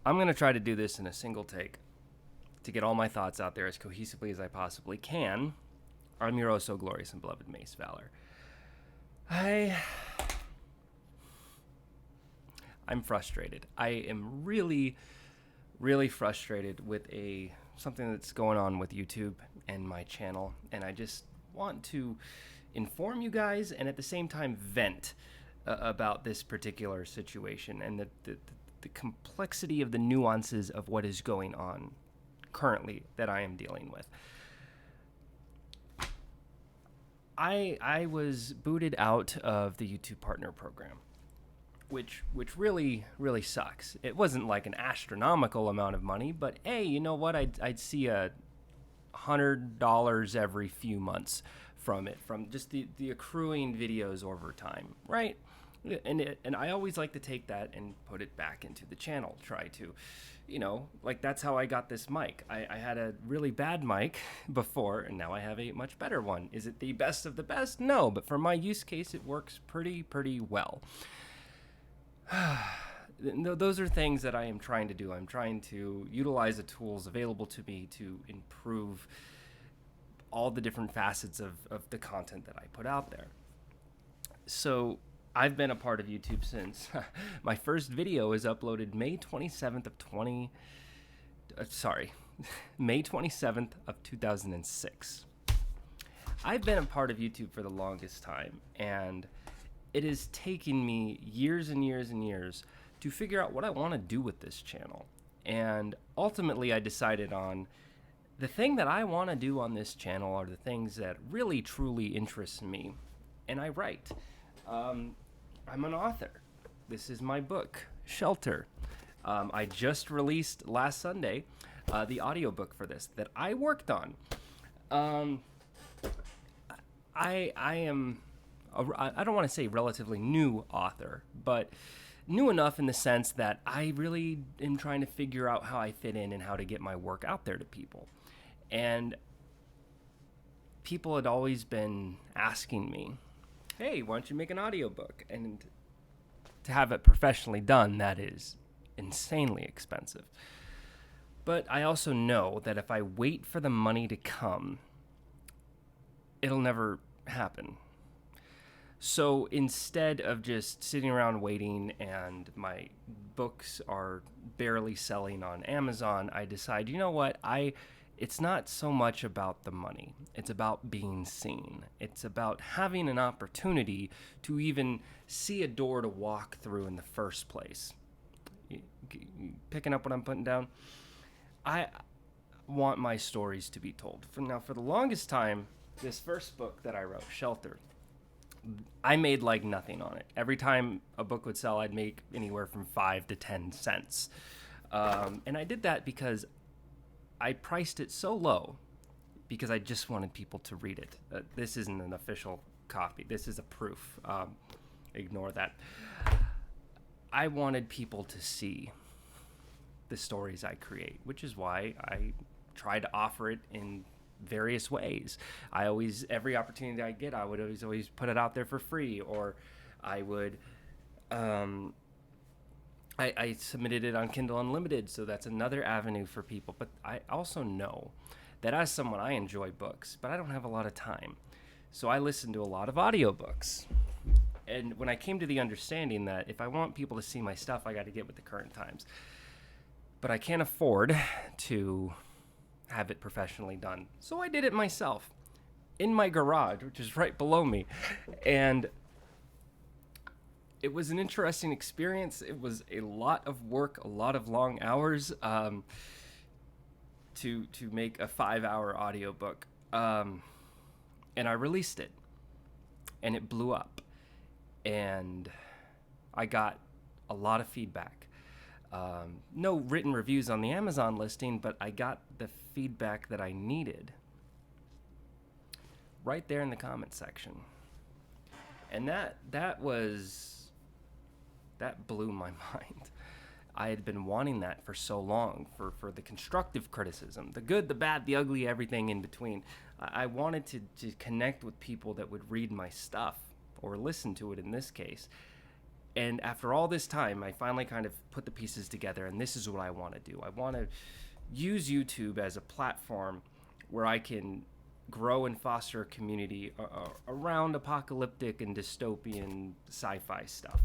I'm going to try to do this in a single take to get all my thoughts out there as cohesively as I possibly can. I'm your oh so glorious and beloved Mace Valor. I'm frustrated. I am really, really frustrated with something that's going on with YouTube and my channel, and I just want to inform you guys and at the same time vent about this particular situation and the complexity of the nuances of what is going on currently that I am dealing with. I was booted out of the YouTube Partner Program, which really, really sucks. It wasn't like an astronomical amount of money, but hey, you know what? I'd see $100 every few months from it, from just the accruing videos over time, right? And I always like to take that and put it back into the channel, try to, like that's how I got this mic. I had a really bad mic before, and now I have a much better one. Is it the best of the best? No, but for my use case, it works pretty well. Those are things that I am trying to do. I'm trying to utilize the tools available to me to improve all the different facets of the content that I put out there. So I've been a part of YouTube since my first video was uploaded May 27th of 2006. I've been a part of YouTube for the longest time, and it has taken me years and years and years to figure out what I want to do with this channel. And ultimately, I decided on the thing that I want to do on this channel are the things that really, truly interest me. And I write. I'm an author. This is my book, Shelter. I just released last Sunday the audiobook for this that I worked on. I am, I don't want to say relatively new author, but new enough in the sense that I really am trying to figure out how I fit in and how to get my work out there to people. And people had always been asking me, hey, why don't you make an audiobook? And to have it professionally done, that is insanely expensive. But I also know that if I wait for the money to come, it'll never happen. So instead of just sitting around waiting and my books are barely selling on Amazon, I decide, you know what, it's not so much about the money. It's about being seen. It's about having an opportunity to even see a door to walk through in the first place. You picking up what I'm putting down? I want my stories to be told. For the longest time, this first book that I wrote, Shelter, I made like nothing on it. Every time a book would sell, I'd make anywhere from 5 to 10 cents. And I did that because I priced it so low because I just wanted people to read it. This isn't an official copy. This is a proof. Ignore that. I wanted people to see the stories I create, which is why I try to offer it in various ways. Every opportunity I get, I would always put it out there for free, or I would, I submitted it on Kindle Unlimited, so that's another avenue for people. But I also know that as someone, I enjoy books, but I don't have a lot of time. So I listen to a lot of audiobooks. And when I came to the understanding that if I want people to see my stuff, I got to get with the current times. But I can't afford to have it professionally done. So I did it myself in my garage, which is right below me. And it was an interesting experience. It was a lot of work, a lot of long hours to make a 5-hour audiobook. And I released it, and it blew up. And I got a lot of feedback. No written reviews on the Amazon listing, but I got the feedback that I needed right there in the comment section. And that blew my mind. I had been wanting that for so long, for the constructive criticism, the good, the bad, the ugly, everything in between. I wanted to connect with people that would read my stuff, or listen to it in this case, And after all this time, I finally kind of put the pieces together, and this is what I want to do. I want to use YouTube as a platform where I can grow and foster a community around apocalyptic and dystopian sci-fi stuff.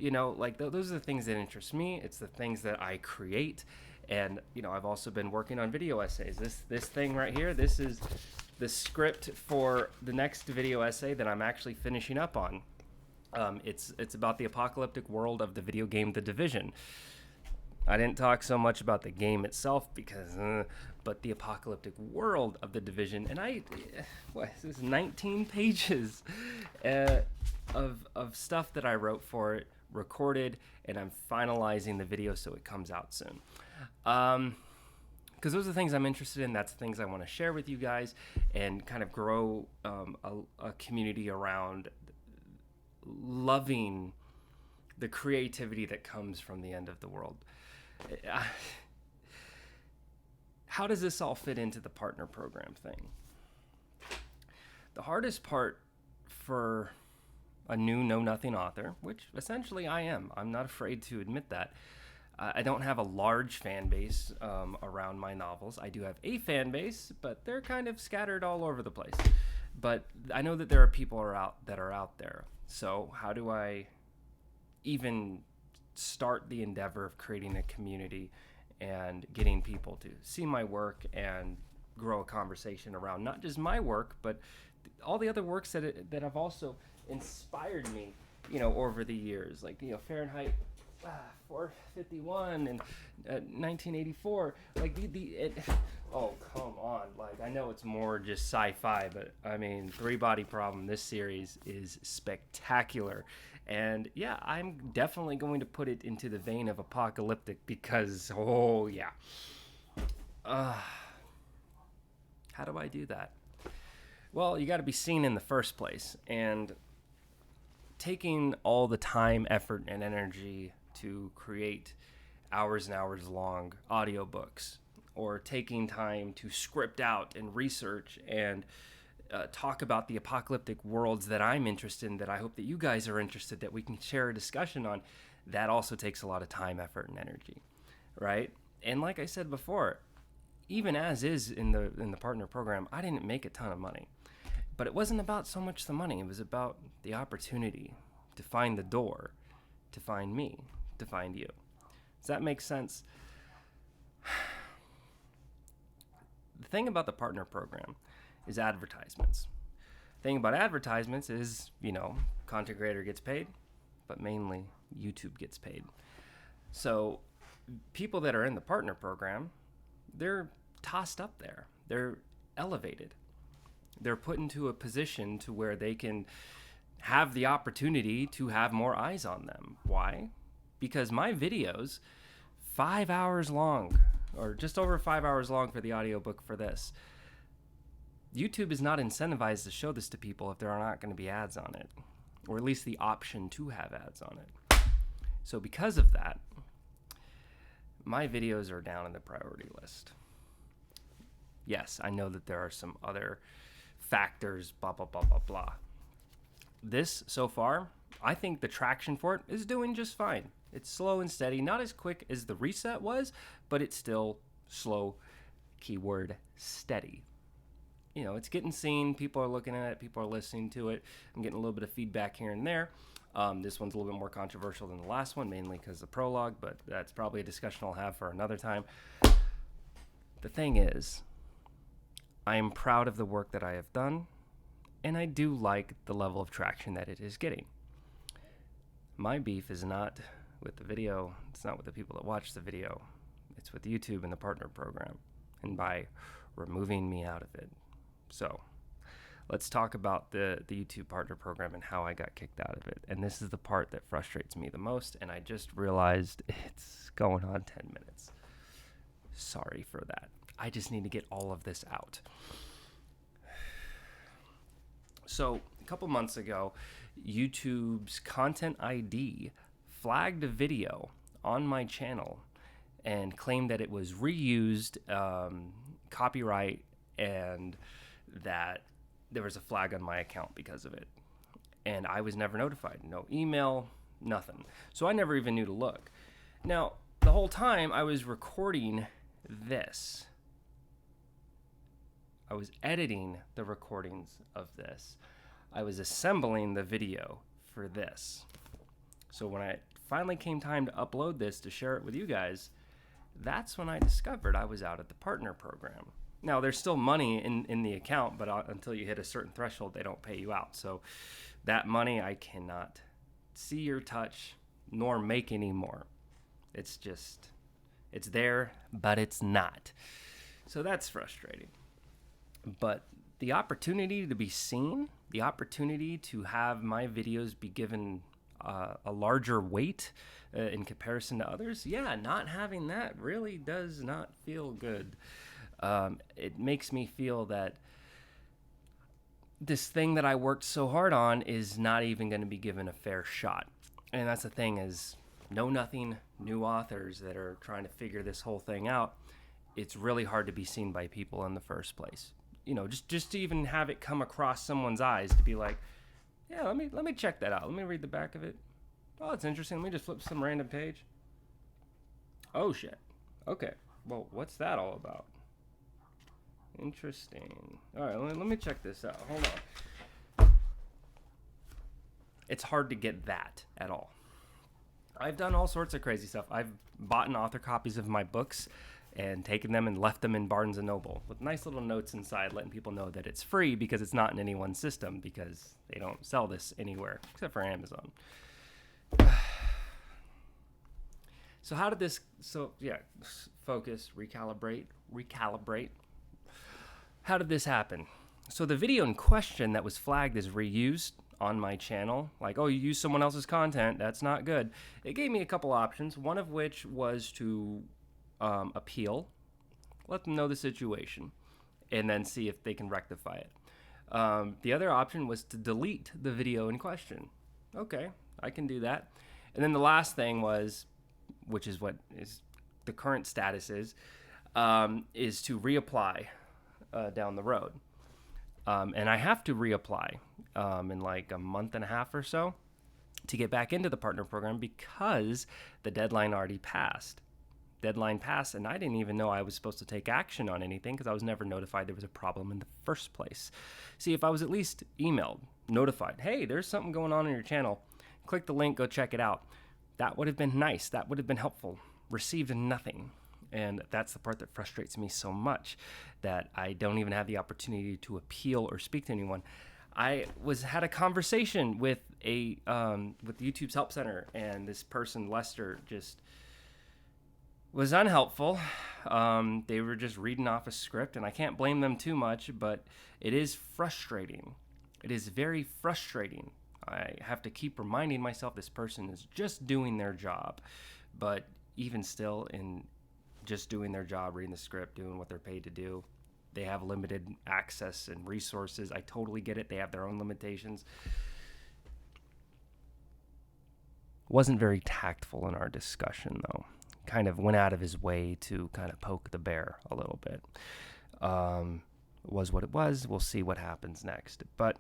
Like those are the things that interest me. It's the things that I create. And, I've also been working on video essays. This thing right here, this is the script for the next video essay that I'm actually finishing up on. It's about the apocalyptic world of the video game The Division. I didn't talk so much about the game itself but the apocalyptic world of The Division. And this is 19 pages of stuff that I wrote for it, recorded, and I'm finalizing the video so it comes out soon. Because those are the things I'm interested in. That's the things I want to share with you guys and kind of grow a community around loving the creativity that comes from the end of the world. How does this all fit into the partner program thing? The hardest part for a new know-nothing author, which essentially I am, I'm not afraid to admit that, I don't have a large fan base around my novels. I do have a fan base, but they're kind of scattered all over the place. But I know that there are people that are out there. So how do I even start the endeavor of creating a community and getting people to see my work and grow a conversation around not just my work, but all the other works that have also inspired me, over the years, like, Fahrenheit 451 and 1984, like oh, come on. Like, I know it's more just sci-fi, but I mean, Three Body Problem, this series is spectacular. And yeah, I'm definitely going to put it into the vein of apocalyptic because, oh yeah. How do I do that? Well, you got to be seen in the first place. And taking all the time, effort, and energy to create hours and hours long audiobooks, or taking time to script out and research and talk about the apocalyptic worlds that I'm interested in, that I hope that you guys are interested, that we can share a discussion on, that also takes a lot of time, effort, and energy, right? And like I said before, even as is in the partner program, I didn't make a ton of money. But it wasn't about so much the money. It was about the opportunity to find the door, to find me, to find you. Does that make sense? The thing about the partner program is advertisements. The thing about advertisements is, content creator gets paid, but mainly YouTube gets paid. So people that are in the partner program, they're tossed up there. They're elevated. They're put into a position to where they can have the opportunity to have more eyes on them. Why? Because my videos, 5 hours long, or just over 5 hours long for the audiobook for this, YouTube is not incentivized to show this to people if there are not going to be ads on it, or at least the option to have ads on it. So because of that, my videos are down in the priority list. Yes, I know that there are some other factors, blah, blah, blah, blah, blah. This, so far, I think the traction for it is doing just fine. It's slow and steady, not as quick as the reset was, but it's still slow, keyword steady. It's getting seen. People are looking at it. People are listening to it. I'm getting a little bit of feedback here and there. This one's a little bit more controversial than the last one, mainly because of the prologue, but that's probably a discussion I'll have for another time. The thing is, I am proud of the work that I have done, and I do like the level of traction that it is getting. My beef is not with the video. It's not with the people that watch the video. It's with YouTube and the partner program, and by removing me out of it. So let's talk about the YouTube partner program and how I got kicked out of it. And this is the part that frustrates me the most, and I just realized it's going on 10 minutes. Sorry for that. I just need to get all of this out. So a couple months ago, YouTube's Content ID flagged a video on my channel and claimed that it was reused, copyright, and that there was a flag on my account because of it. And I was never notified. No email, Nothing. So I never even knew to look. Now, the whole time I was recording this. I was editing the recordings of this. I was assembling the video for this. So when I finally came time to upload this to share it with you guys, that's when I discovered I was out at the partner program. Now, there's still money in the account, but until you hit a certain threshold, they don't pay you out. So that money I cannot see or touch nor make anymore. It's there, but it's not. So that's frustrating. But the opportunity to be seen, the opportunity to have my videos be given a larger weight in comparison to others, yeah, not having that really does not feel good. It makes me feel that this thing that I worked so hard on is not even going to be given a fair shot. And that's the thing is, know nothing, new authors that are trying to figure this whole thing out, it's really hard to be seen by people in the first place. You know, just to even have it come across someone's eyes to be like, yeah, let me check that out. Let me read the back of it. Oh, it's interesting. Let me just flip some random page. Oh, shit. Okay. Well, what's that all about? Interesting. All right, let me check this out. Hold on. It's hard to get that at all. I've done all sorts of crazy stuff. I've bought author copies of my books and taken them and left them in Barnes & Noble with nice little notes inside letting people know that it's free because it's not in anyone's system because they don't sell this anywhere except for Amazon. So how did this, focus, recalibrate. How did this happen? So the video in question that was flagged as reused on my channel, like, oh, you use someone else's content, that's not good. It gave me a couple options, one of which was to appeal, let them know the situation, and then see if they can rectify it. The other option was to delete the video in question. Okay, I can do that. And then the last thing was, which is what is the current status is to reapply down the road. And I have to reapply in like a month and a half or so to get back into the partner program because the deadline already passed. And I didn't even know I was supposed to take action on anything because I was never notified there was a problem in the first place. See, if I was at least emailed, notified, hey, there's something going on in your channel, click the link, go check it out. That would have been nice. That would have been helpful. Received nothing. And that's the part that frustrates me so much, that I don't even have the opportunity to appeal or speak to anyone. I had a conversation with YouTube's Help Center, and this person, Lester, just was unhelpful. They were just reading off a script, and I can't blame them too much, but it is frustrating. It is very frustrating. I have to keep reminding myself this person is just doing their job. But even still, in just doing their job, reading the script, doing what they're paid to do, they have limited access and resources. I totally get it. They have their own limitations. Wasn't very tactful in our discussion, though. Kind of went out of his way to kind of poke the bear a little bit. Was what it was. We'll see what happens next. But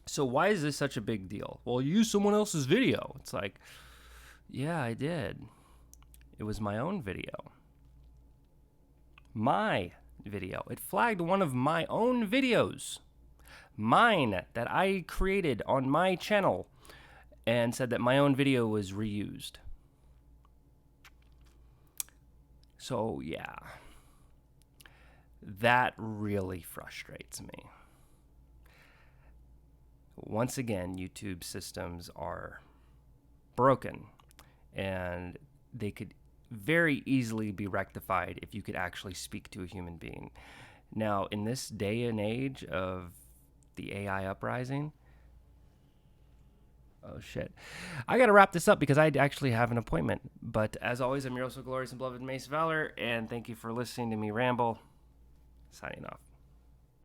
so why is this such a big deal? Well, you used someone else's video. It's like, yeah, I did. It was my own video. My video. It flagged one of my own videos. Mine that I created on my channel and said that my own video was reused. So, yeah. That really frustrates me. Once again, YouTube systems are broken, and they could very easily be rectified if you could actually speak to a human being. Now, in this day and age of the AI uprising, oh shit, I gotta wrap this up because I actually have an appointment. But as always, I'm your so glorious and beloved Mace Valor, and thank you for listening to me ramble. Signing off.